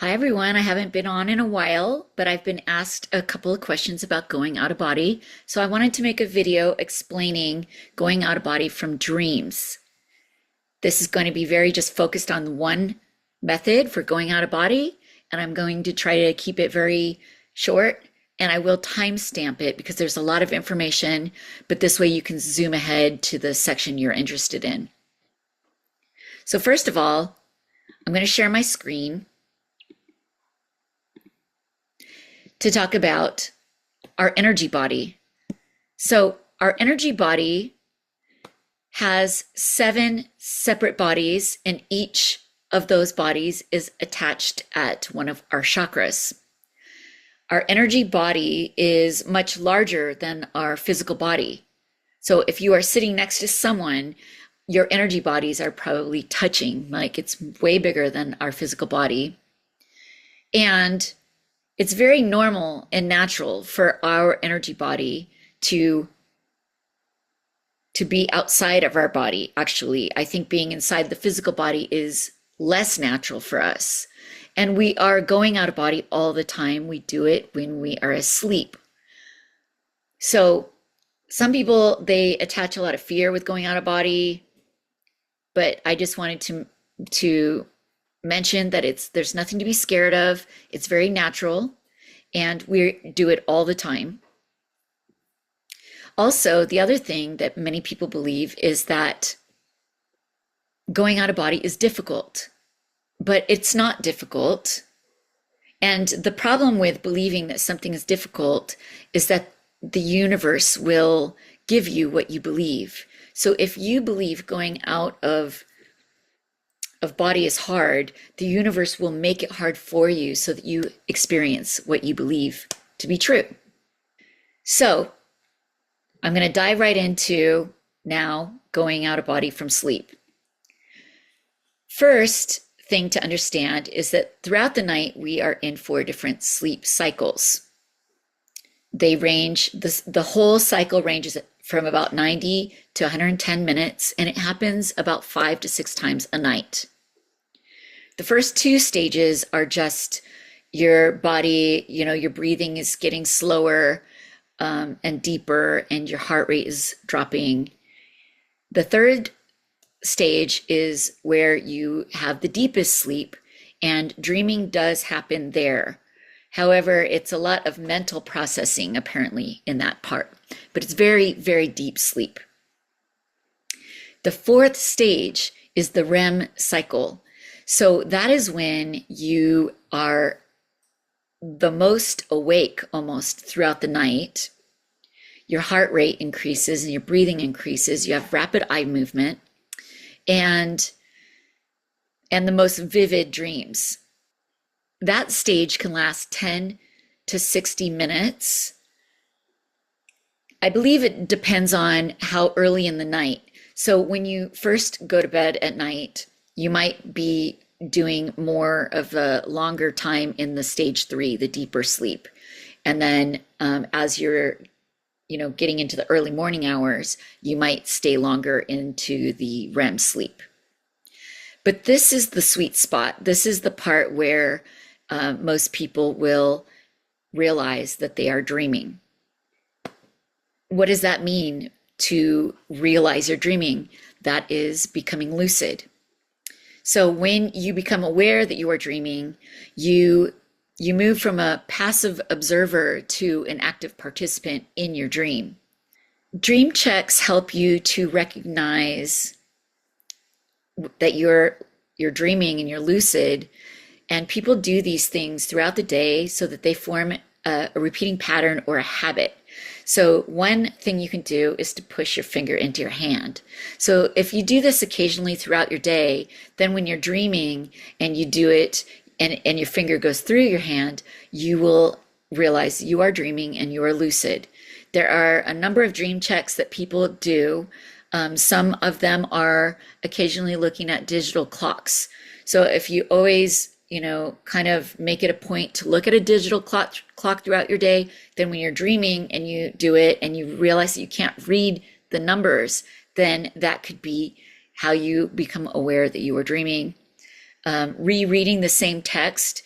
Hi everyone, I haven't been on in a while, but I've been asked a couple of questions about going out of body. So I wanted to make a video explaining going out of body from dreams. This is going to be very just focused on one method for going out of body, and I'm going to try to keep it very short, and I will timestamp it because there's a lot of information, but this way you can zoom ahead to the section you're interested in. So first of all, I'm going to share my screen to talk about our energy body. So our energy body has 7 separate bodies, and each of those bodies is attached at one of our chakras. Our energy body is much larger than our physical body. So if you are sitting next to someone, your energy bodies are probably touching, like it's way bigger than our physical body. And it's very normal and natural for our energy body to be outside of our body. Actually, I think being inside the physical body is less natural for us. And we are going out of body all the time. We do it when we are asleep. So some people, they attach a lot of fear with going out of body, but I just wanted to mention that there's nothing to be scared of. It's very natural, and we do it all the time. Also, the other thing that many people believe is that going out of body is difficult, but it's not difficult. And the problem with believing that something is difficult is that the universe will give you what you believe. So if you believe going out of body is hard, the universe will make it hard for you so that you experience what you believe to be true. So I'm going to dive right into now going out of body from sleep. First thing to understand is that throughout the night, we are in 4 different sleep cycles. They range, the whole cycle ranges from about 90 to 110 minutes, and it happens about 5 to 6 times a night. The first 2 stages are just your body, your breathing is getting slower and deeper, and your heart rate is dropping. The third stage is where you have the deepest sleep, and dreaming does happen there. However, it's a lot of mental processing apparently in that part, but it's very, very deep sleep. The 4th stage is the REM cycle. So that is when you are the most awake almost throughout the night. Your heart rate increases and your breathing increases. You have rapid eye movement and the most vivid dreams. That stage can last 10 to 60 minutes. I believe it depends on how early in the night. So when you first go to bed at night, you might be doing more of a longer time in the stage 3, the deeper sleep. And then as you're getting into the early morning hours, you might stay longer into the REM sleep. But this is the sweet spot. This is the part where most people will realize that they are dreaming. What does that mean to realize you're dreaming? That is becoming lucid. So when you become aware that you are dreaming, you move from a passive observer to an active participant in your dream. Dream checks help you to recognize that you're dreaming and you're lucid. And people do these things throughout the day so that they form a repeating pattern or a habit. So one thing you can do is to push your finger into your hand. So if you do this occasionally throughout your day, then when you're dreaming and you do it and your finger goes through your hand, you will realize you are dreaming and you are lucid. There are a number of dream checks that people do. Some of them are occasionally looking at digital clocks. So if you always kind of make it a point to look at a digital clock throughout your day, then when you're dreaming and you do it and you realize that you can't read the numbers, then that could be how you become aware that you were dreaming. Rereading the same text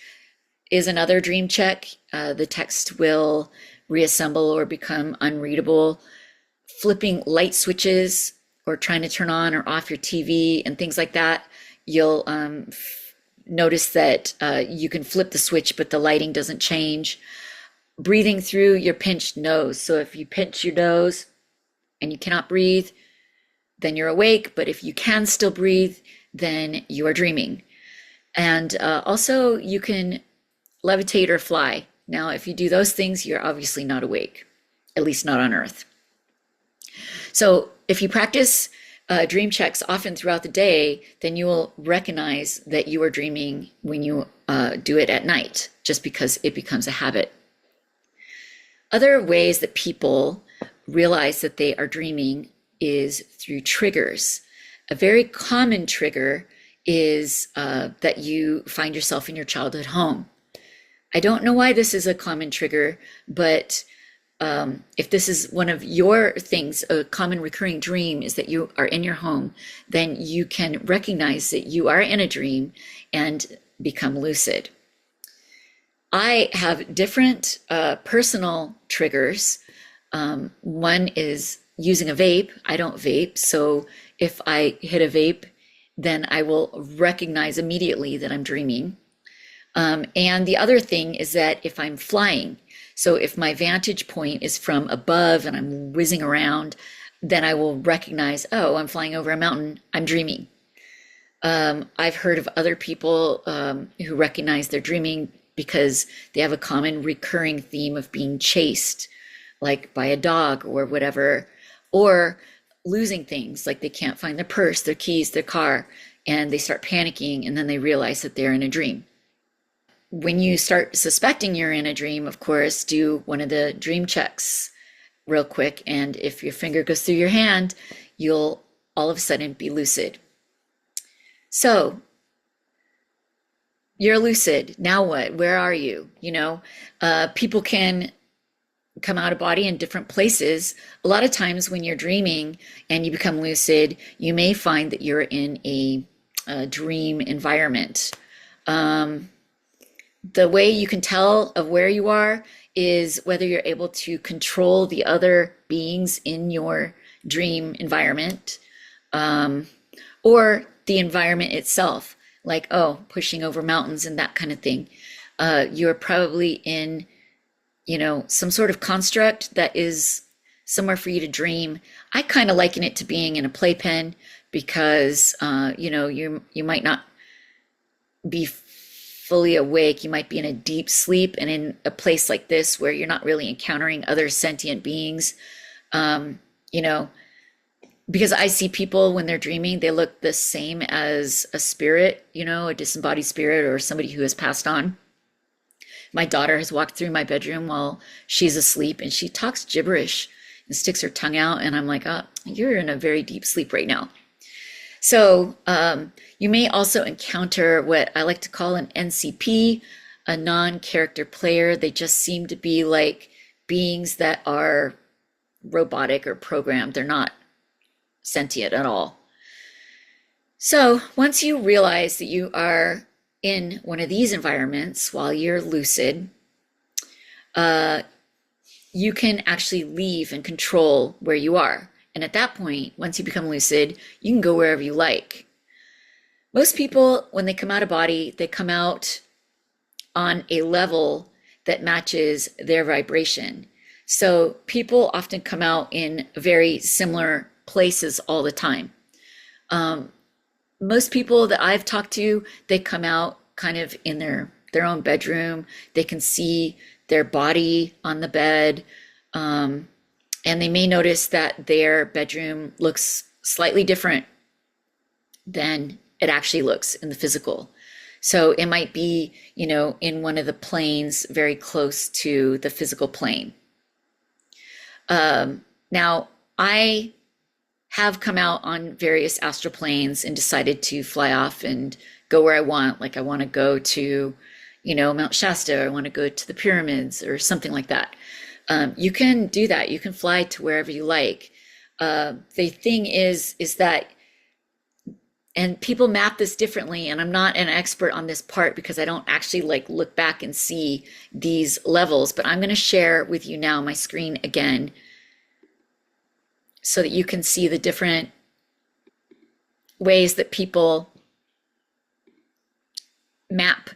is another dream check. The text will reassemble or become unreadable. Flipping light switches or trying to turn on or off your TV and things like that, you'll notice that you can flip the switch, but the lighting doesn't change. Breathing through your pinched nose. So if you pinch your nose and you cannot breathe, then you're awake. But if you can still breathe, then you are dreaming. And also you can levitate or fly. Now, if you do those things, you're obviously not awake, at least not on Earth. So if you practice dream checks often throughout the day, then you will recognize that you are dreaming when you do it at night, just because it becomes a habit. Other ways that people realize that they are dreaming is through triggers. A very common trigger is that you find yourself in your childhood home. I don't know why this is a common trigger, but if this is one of your things, a common recurring dream is that you are in your home, then you can recognize that you are in a dream and become lucid. I have different personal triggers. One is using a vape. I don't vape, so if I hit a vape, then I will recognize immediately that I'm dreaming. And the other thing is that if I'm flying, so if my vantage point is from above and I'm whizzing around, then I will recognize, oh, I'm flying over a mountain, I'm dreaming. I've heard of other people who recognize they're dreaming because they have a common recurring theme of being chased, like by a dog or whatever, or losing things, like they can't find their purse, their keys, their car, and they start panicking, and then they realize that they're in a dream. When you start suspecting you're in a dream, of course, do one of the dream checks real quick, and if your finger goes through your hand, you'll all of a sudden be lucid. So you're lucid. Now what? Where are you? People can come out of body in different places. A lot of times when you're dreaming and you become lucid, you may find that you're in a dream environment. The way you can tell of where you are is whether you're able to control the other beings in your dream environment, or the environment itself, like, pushing over mountains and that kind of thing. You're probably in, some sort of construct that is somewhere for you to dream. I kind of liken it to being in a playpen because, you might not be fully awake. You might be in a deep sleep, and in a place like this where you're not really encountering other sentient beings, because I see people when they're dreaming, they look the same as a spirit, a disembodied spirit or somebody who has passed on. My daughter has walked through my bedroom while she's asleep, and she talks gibberish and sticks her tongue out, and I'm like, you're in a very deep sleep right now. So you may also encounter what I like to call an NCP, a non-character player. They just seem to be like beings that are robotic or programmed. They're not sentient at all. So once you realize that you are in one of these environments while you're lucid, you can actually leave and control where you are. And at that point, once you become lucid, you can go wherever you like. Most people, when they come out of body, they come out on a level that matches their vibration. So people often come out in very similar places all the time. Most people that I've talked to, they come out kind of in their own bedroom. They can see their body on the bed. And they may notice that their bedroom looks slightly different than it actually looks in the physical. So it might be, in one of the planes very close to the physical plane. Now, I have come out on various astral planes and decided to fly off and go where I want. Like I want to go to, Mount Shasta, or I want to go to the pyramids or something like that. You can do that. You can fly to wherever you like. The thing is that And people map this differently, and I'm not an expert on this part because I don't actually like look back and see these levels, but I'm going to share with you now my screen again so that you can see the different ways that people map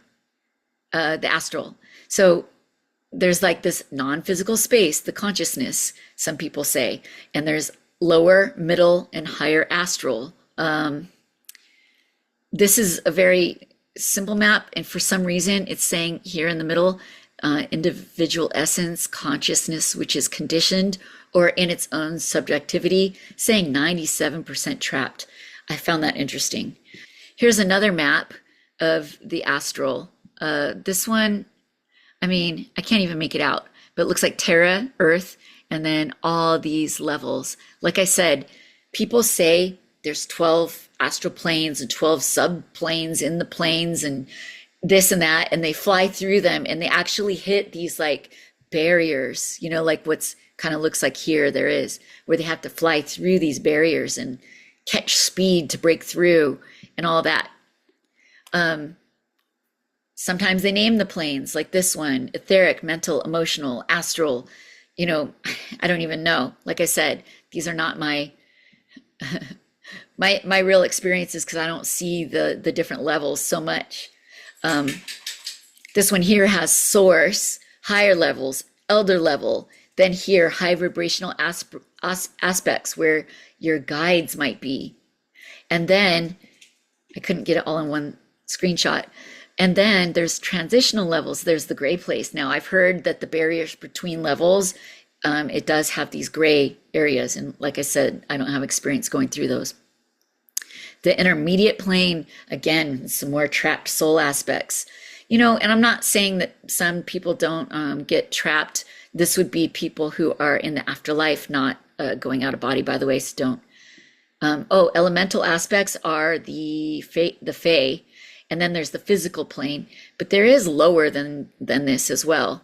the astral. So there's like this non-physical space, the consciousness, some people say, and there's lower, middle, and higher astral. This is a very simple map, and for some reason it's saying here in the middle, individual essence, consciousness, which is conditioned or in its own subjectivity, saying 97% trapped. I found that interesting. Here's another map of the astral. This one, I mean, I can't even make it out, but it looks like Terra, Earth, and then all these levels. Like I said, people say there's 12 astral planes and 12 subplanes in the planes and this and that, and they fly through them and they actually hit these like barriers, you know, like what's kind of looks like here there is, where they have to fly through these barriers and catch speed to break through and all that. Sometimes they name the planes, like this one, etheric, mental, emotional, astral, you know, I don't even know. Like I said, these are not my my real experiences because I don't see the different levels so much. This one here has source, higher levels, elder level, then here high vibrational aspects where your guides might be. And then I couldn't get it all in one screenshot. And then there's transitional levels. There's the gray place. Now I've heard that the barriers between levels, it does have these gray areas. And like I said, I don't have experience going through those. The intermediate plane, again, some more trapped soul aspects. You know, and I'm not saying that some people don't get trapped. This would be people who are in the afterlife, not going out of body, by the way, so don't. Elemental aspects are the fae, and then there's the physical plane, but there is lower than this as well.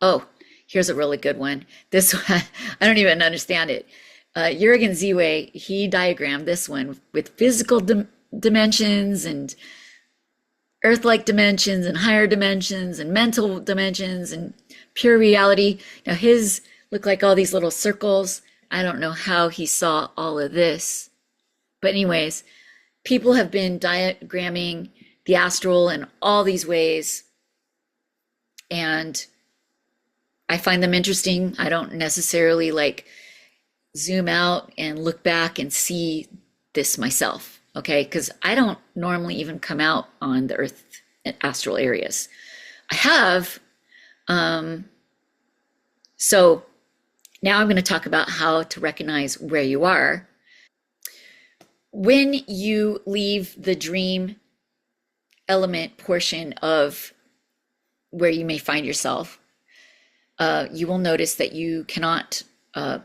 Oh, here's a really good one. This one, I don't even understand it. Jürgen Ziwe, he diagrammed this one with physical dimensions and earth-like dimensions and higher dimensions and mental dimensions and pure reality. Now his look like all these little circles. I don't know how he saw all of this. But anyways, people have been diagramming the astral in all these ways. And I find them interesting. I don't necessarily like zoom out and look back and see this myself, okay? Because I don't normally even come out on the earth and astral areas. I have, so now I'm going to talk about how to recognize where you are. When you leave the dream element portion of where you may find yourself, you will notice that you cannot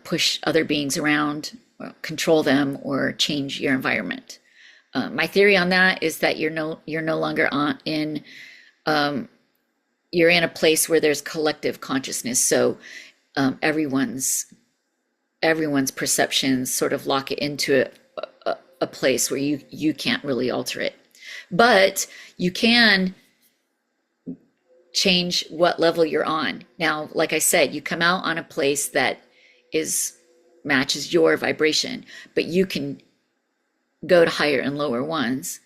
push other beings around, or control them, or change your environment. My theory on that is that you're no longer you're in a place where there's collective consciousness. So everyone's perceptions sort of lock it into a place where you can't really alter it. But you can change what level you're on. Now, like I said, you come out on a place that matches your vibration, but you can go to higher and lower ones.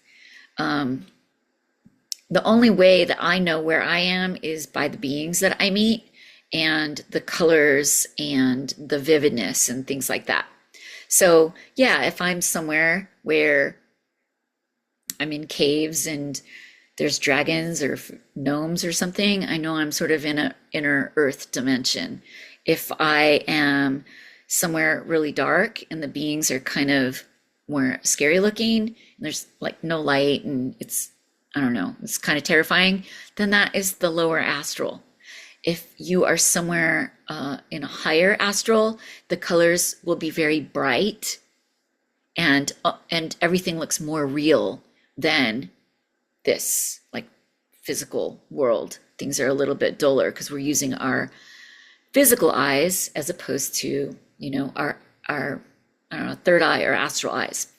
The only way that I know where I am is by the beings that I meet and the colors and the vividness and things like that. So yeah, if I'm somewhere where I'm in caves and there's dragons or gnomes or something, I know I'm sort of in an inner earth dimension. If I am somewhere really dark and the beings are kind of more scary looking, and there's like no light and it's, I don't know, it's kind of terrifying, then that is the lower astral. If you are somewhere in a higher astral, the colors will be very bright and everything looks more real than this like physical world. Things are a little bit duller because we're using our physical eyes as opposed to, you know, our I don't know, third eye or astral eyes.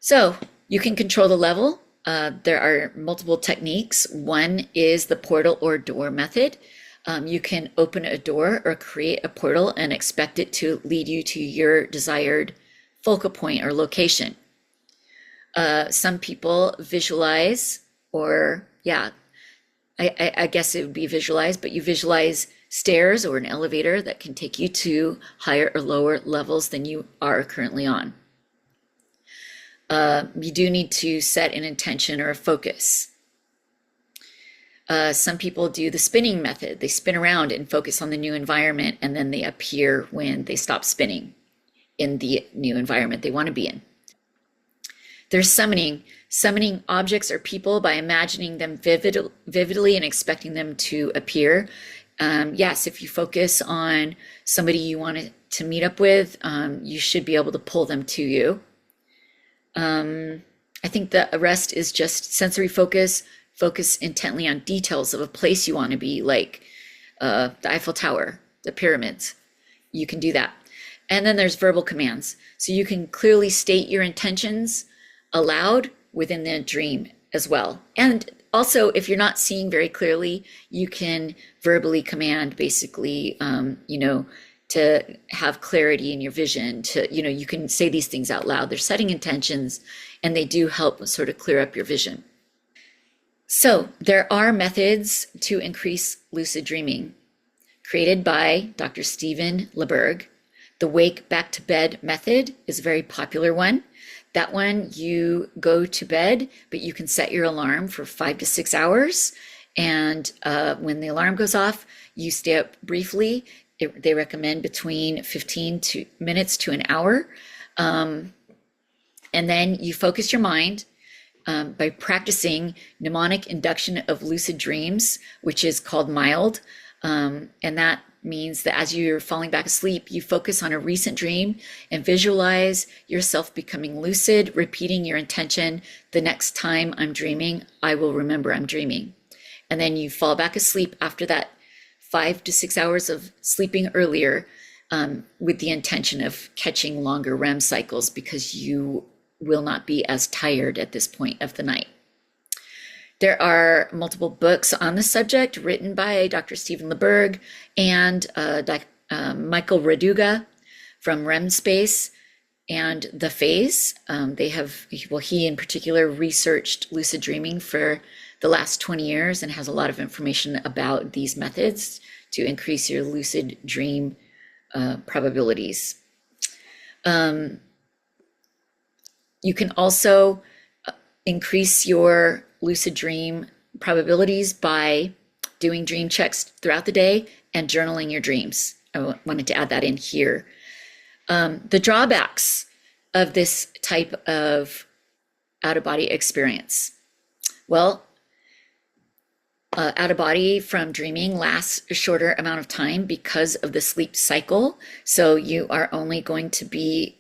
So you can control the level. There are multiple techniques. One is the portal or door method. You can open a door or create a portal and expect it to lead you to your desired focal point or location. Some people visualize, or yeah, I guess it would be visualized, but you visualize stairs or an elevator that can take you to higher or lower levels than you are currently on. You do need to set an intention or a focus. Some people do the spinning method. They spin around and focus on the new environment, and then they appear when they stop spinning in the new environment they want to be in. There's summoning objects or people by imagining them vividly and expecting them to appear. Yes, if you focus on somebody you want to meet up with, you should be able to pull them to you. I think the rest is just sensory focus. Focus intently on details of a place you want to be, like the Eiffel Tower, the pyramids. You can do that. And then there's verbal commands. So you can clearly state your intentions aloud within the dream as well. And also, if you're not seeing very clearly, you can verbally command, basically, to have clarity in your vision. You can say these things out loud. They're setting intentions, and they do help sort of clear up your vision. So there are methods to increase lucid dreaming created by Dr. Stephen LeBerg. The wake back to bed method is a very popular one. That one, you go to bed, but you can set your alarm for 5 to 6 hours. And when the alarm goes off, you stay up briefly. They recommend between 15 minutes to an hour. And then you focus your mind by practicing mnemonic induction of lucid dreams, which is called mild. And that means that as you're falling back asleep, you focus on a recent dream and visualize yourself becoming lucid, repeating your intention. The next time I'm dreaming, I will remember I'm dreaming. And then you fall back asleep after that 5 to 6 hours of sleeping earlier, with the intention of catching longer REM cycles, because you will not be as tired at this point of the night. There are multiple books on the subject written by Dr. Stephen LeBerg and Michael Raduga from REM Space and The Phase. He in particular researched lucid dreaming for the last 20 years and has a lot of information about these methods to increase your lucid dream probabilities. You can also increase your lucid dream probabilities by doing dream checks throughout the day and journaling your dreams. I wanted to add that in here. The drawbacks of this type of out-of-body experience. Well, out-of-body from dreaming lasts a shorter amount of time because of the sleep cycle. So you are only going to be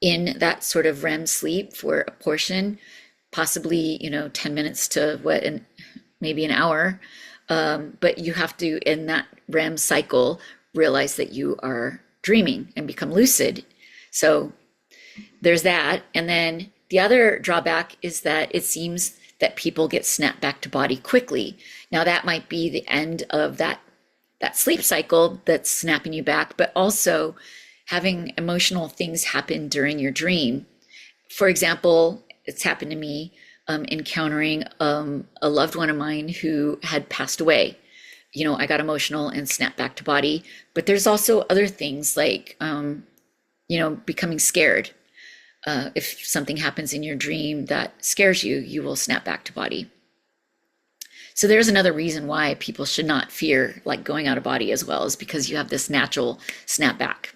in that sort of REM sleep for a portion, possibly 10 minutes to maybe an hour, but you have to, in that REM cycle, realize that you are dreaming and become lucid. So there's that. And then the other drawback is that it seems that people get snapped back to body quickly. Now that might be the end of that sleep cycle that's snapping you back, but also having emotional things happen during your dream. For example, it's happened to me encountering a loved one of mine who had passed away. I got emotional and snapped back to body, but there's also other things like, becoming scared. If something happens in your dream that scares you, you will snap back to body. So there's another reason why people should not fear like going out of body as well, is because you have this natural snapback.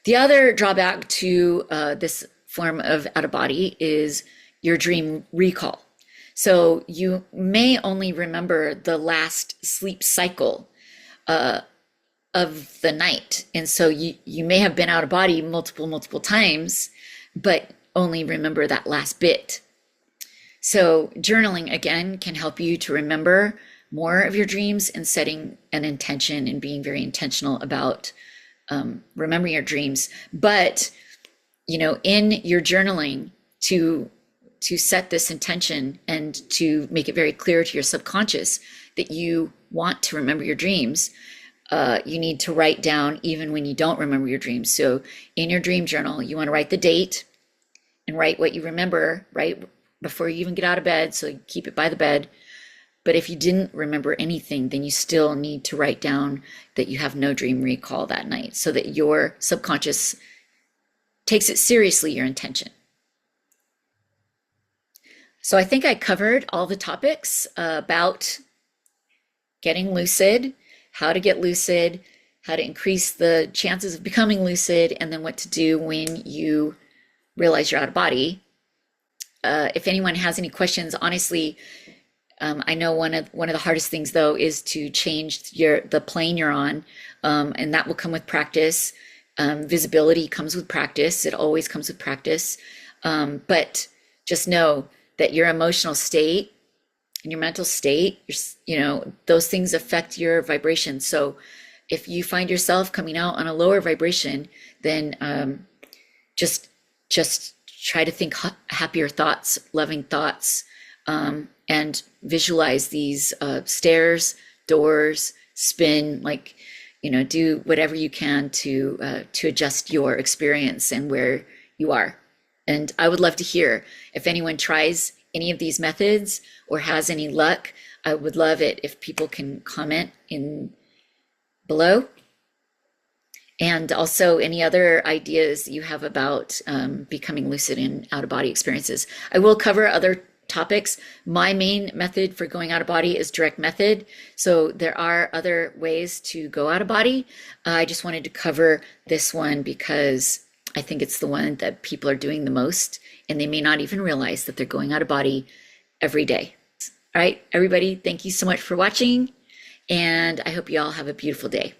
The other drawback to this form of out of body is your dream recall. So you may only remember the last sleep cycle of the night. And so you may have been out of body multiple times, but only remember that last bit. So journaling, again, can help you to remember more of your dreams and setting an intention and being very intentional about remembering your dreams. But in your journaling to set this intention and to make it very clear to your subconscious that you want to remember your dreams, you need to write down even when you don't remember your dreams. So in your dream journal, you want to write the date and write what you remember right before you even get out of bed. So you keep it by the bed. But if you didn't remember anything, then you still need to write down that you have no dream recall that night so that your subconscious takes it seriously, your intention. So I think I covered all the topics about getting lucid, how to get lucid, how to increase the chances of becoming lucid, and then what to do when you realize you're out of body. If anyone has any questions, honestly, I know one of the hardest things though is to change the plane you're on, and that will come with practice. Visibility comes with practice. It always comes with practice. But just know that your emotional state and your mental state, those things affect your vibration. So if you find yourself coming out on a lower vibration, then just try to think happier thoughts, loving thoughts, and visualize these stairs, doors, spin, do whatever you can to adjust your experience and where you are. And I would love to hear if anyone tries any of these methods or has any luck. I would love it if people can comment in below. And also any other ideas you have about becoming lucid in out-of-body experiences. I will cover other topics. My main method for going out of body is direct method. So there are other ways to go out of body. I just wanted to cover this one because I think it's the one that people are doing the most, and they may not even realize that they're going out of body every day. All right, everybody, thank you so much for watching, and I hope you all have a beautiful day.